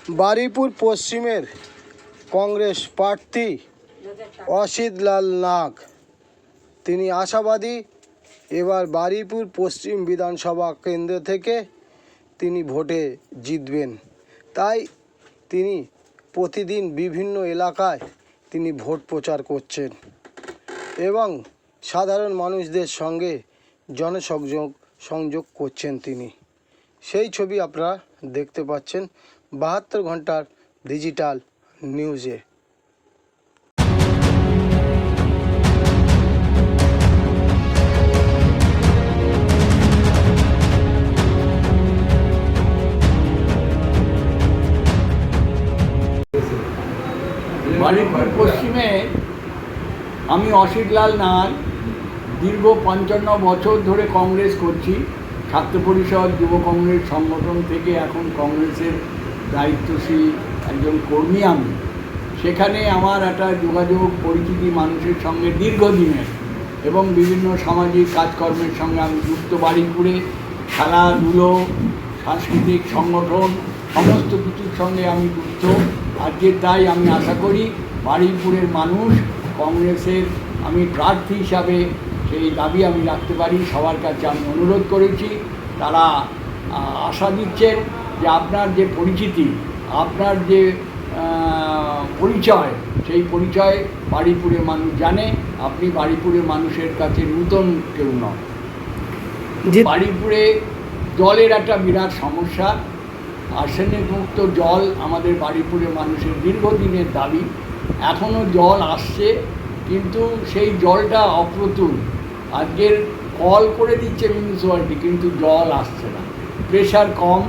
বারুইপুর পশ্চিমের কংগ্রেস প্রার্থী অসিত লাল নাগ তিনি আশাবাদী এবার বারুইপুর পশ্চিম বিধানসভা কেন্দ্র থেকে তিনি ভোটে জিতবেন। তাই তিনি প্রতিদিন বিভিন্ন এলাকায় তিনি ভোট প্রচার করছেন এবং সাধারণ মানুষদের সঙ্গে সংযোগ করছেন তিনি। সেই ছবি আপনারা দেখতে পাচ্ছেন 72 ঘন্টার ডিজিটাল নিউজে। বারুইপুর পশ্চিমে আমি অসিত লাল নাগ দীর্ঘ 55 বছর ধরে কংগ্রেস করছি। ছাত্র পরিষদ, যুব কংগ্রেস সংগঠন থেকে এখন কংগ্রেসের দায়িত্বশীল একজন কর্মী আমি। সেখানে আমার একটা যোগাযোগ পরিচিতি মানুষের সঙ্গে দীর্ঘদিনের এবং বিভিন্ন সামাজিক কাজকর্মের সঙ্গে আমি যুক্ত। বারুইপুরে খেলাধুলো, সাংস্কৃতিক সংগঠন সমস্ত কিছুর সঙ্গে আমি যুক্ত। আজকে তাই আমি আশা করি বারুইপুরের মানুষ কংগ্রেসের আমি প্রার্থী হিসাবে সেই দাবি আমি রাখতে পারি। সবার কাছে আমি অনুরোধ করেছি, তারা আশা দিচ্ছেন যে আপনার যে পরিচিতি, আপনার যে পরিচয়, সেই পরিচয় বারুইপুরের মানুষ জানে। আপনি বারুইপুরের মানুষের কাছে নূতন কেউ নন। বারুইপুরে জলের একটা বিরাট সমস্যা। আর্সেনিক মুক্ত জল আমাদের বারুইপুরের মানুষের দীর্ঘদিনের দাবি। এখনও জল আসছে, কিন্তু সেই জলটা অপ্রতুল। আজকের কল করে দিচ্ছে মিউনিসিপ্যালিটি, কিন্তু জল আসছে না। প্রেশার কম,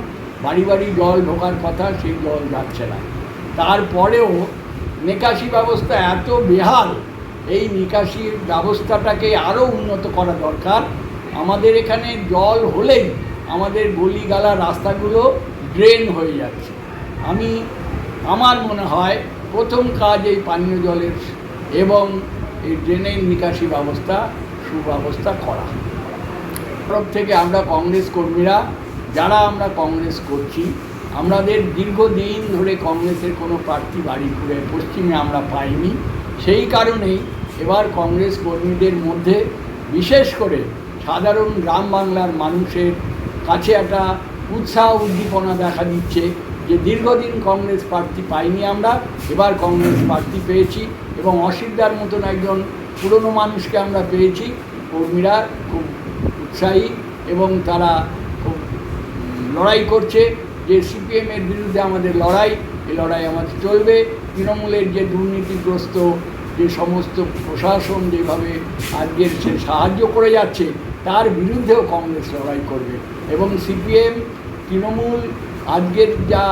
বাড়ি বাড়ি জল ঢোকার কথা, সেই জল যাচ্ছে না। তারপরেও নিকাশি ব্যবস্থা এত বেহাল, এই নিকাশি ব্যবস্থাটাকে আরও উন্নত করা দরকার। আমাদের এখানে জল হলেই আমাদের গলিগালা রাস্তাগুলো ড্রেন হয়ে যাচ্ছে। আমার মনে হয় প্রথম কাজ এই পানীয় জলের এবং এই ড্রেনের নিকাশি ব্যবস্থা সুব্যবস্থা করা। তরফ থেকে আমরা কংগ্রেস কর্মীরা যারা আমরা কংগ্রেস করছি, আমাদের দীর্ঘদিন ধরে কংগ্রেসের কোনো প্রার্থী বারুইপুরে পশ্চিমে আমরা পাইনি। সেই কারণেই এবার কংগ্রেস কর্মীদের মধ্যে বিশেষ করে সাধারণ গ্রাম বাংলার মানুষের কাছে একটা উৎসাহ উদ্দীপনা দেখা দিচ্ছে যে দীর্ঘদিন কংগ্রেস প্রার্থী পাইনি, আমরা এবার কংগ্রেস প্রার্থী পেয়েছি এবং অসিতদার মতন একজন পুরনো মানুষকে আমরা পেয়েছি। কর্মীরা খুব উৎসাহী এবং তারা খুব লড়াই করছে যে সিপিএমের বিরুদ্ধে আমাদের লড়াই, এই লড়াই আমাদের চলবে। তৃণমূলের যে দুর্নীতিগ্রস্ত যে সমস্ত প্রশাসন যেভাবে আজকের সে সাহায্য করে যাচ্ছে, তার বিরুদ্ধেও কংগ্রেস লড়াই করবে এবং সিপিএম তৃণমূল আজকের যা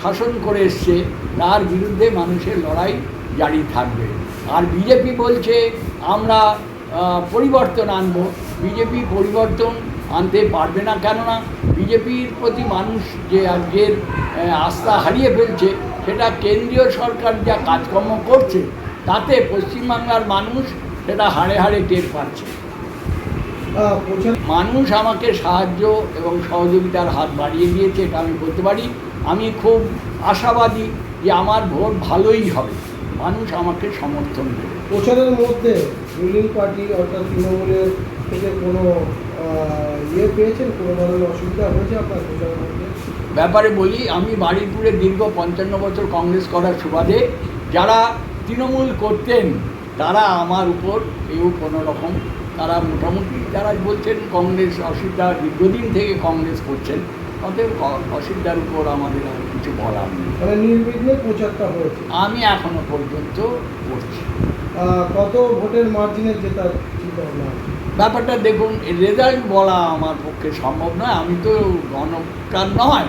শাসন করে এসছে তার বিরুদ্ধে মানুষের লড়াই জারি থাকবে। আর বিজেপি বলছে আমরা পরিবর্তন আনব। বিজেপি পরিবর্তন আনতে পারবে না, কেননা বিজেপির প্রতি মানুষ যে আজকের আস্থা হারিয়ে ফেলছে, সেটা কেন্দ্রীয় সরকার যা কাজকর্ম করছে তাতে পশ্চিমবাংলার মানুষ সেটা হাড়ে হাড়ে টের পাচ্ছে। মানুষ আমাকে সাহায্য এবং সহযোগিতার হাত বাড়িয়ে দিয়েছে, এটা আমি বলতে পারি। আমি খুব আশাবাদী যে আমার ভোট ভালোই হবে, মানুষ আমাকে সমর্থন দেবে। প্রচারের মধ্যে রুলিং পার্টি অর্থাৎ তৃণমূলের থেকে কোনো পেয়েছেন, কোনো ধরনের অসুবিধা হয়েছে আপনার প্রচারের মধ্যে? ব্যাপারে বলি, আমি বারুইপুরে দীর্ঘ 55 বছর কংগ্রেস করার সুবাদে যারা তৃণমূল করতেন তারা আমার উপর কোনো রকম, তারা মোটামুটি যারা বলছেন কংগ্রেস অসিতদা দীর্ঘদিন থেকে কংগ্রেস করছেন, অতএব অসিতদার উপর আমাদের আর কিছু বলার নেই। মানে নির্বিঘ্নে প্রচারটা হয়েছে। আমি এখনো পর্যন্ত করছি। কত ভোটের মার্জিনে জেতার চিন্তা ভাবনা? ব্যাপারটা দেখুন, রেজাল্ট বলা আমার পক্ষে সম্ভব নয়। আমি তো গণপ্রাণ নয়,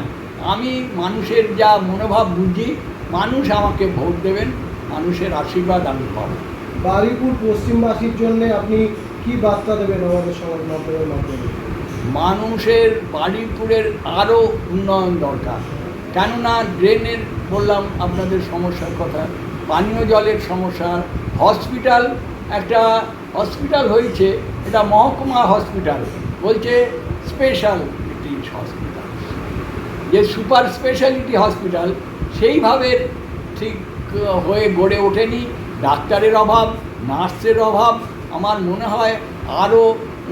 আমি মানুষের যা মনোভাব বুঝি। মানুষ আমাকে ভোট দেবেন, মানুষের আশীর্বাদ আমি পাবো। বারুইপুর পশ্চিমবাসীর জন্য আপনি কি বার্তা দেবেন আমাদের সমাজ মাধ্যমের মাধ্যমে? মানুষের বারুইপুরের আরও উন্নয়ন দরকার, কেননা ড্রেনের বললাম আপনাদের সমস্যার কথা, পানীয় জলের সমস্যা, হসপিটাল, একটা হসপিটাল হয়েছে, এটা মহকুমা হসপিটাল, বলছে স্পেশাল ব্রিটিশ হসপিটাল। যে সুপার স্পেশালিটি হসপিটাল সেইভাবে ঠিক হয়ে গড়ে ওঠেনি। ডাক্তারের অভাব, নার্সের অভাব। আমার মনে হয় আরও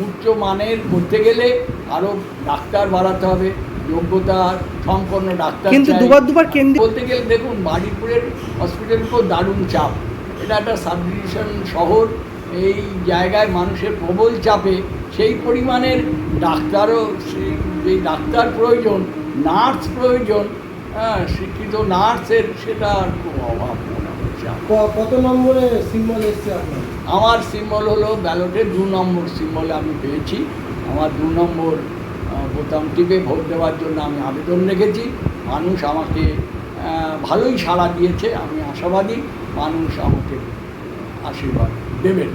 উচ্চ মানের করতে গেলে আরও ডাক্তার বাড়াতে হবে, যোগ্যতা সম্পন্ন ডাক্তার। কিন্তু চাই। দুবার কেন্দ্রীয় বলতে গেলে দেখুন বারুইপুরের হসপিটাল খুব দারুণ চাপ, এটা একটা সাব ডিভিশন শহর, এই জায়গায় মানুষের প্রবল চাপে সেই পরিমাণের ডাক্তারও যেই ডাক্তার প্রয়োজন, নার্স প্রয়োজন, হ্যাঁ শিক্ষিত নার্সের সেটা খুব অভাব মনে হচ্ছে। কত নম্বরে সিম্বল এসছে আপনার? আমার সিম্বল হলো ব্যালটে 2 নম্বর সিম্বলে আমি পেয়েছি। আমার 2 নম্বর বোতাম টিপে ভোট দেওয়ার জন্য আমি আবেদন রেখেছি। মানুষ আমাকে ভালোই সাড়া দিয়েছে। আমি আশাবাদী মানুষ আমাকে আশীর্বাদ দেবেন।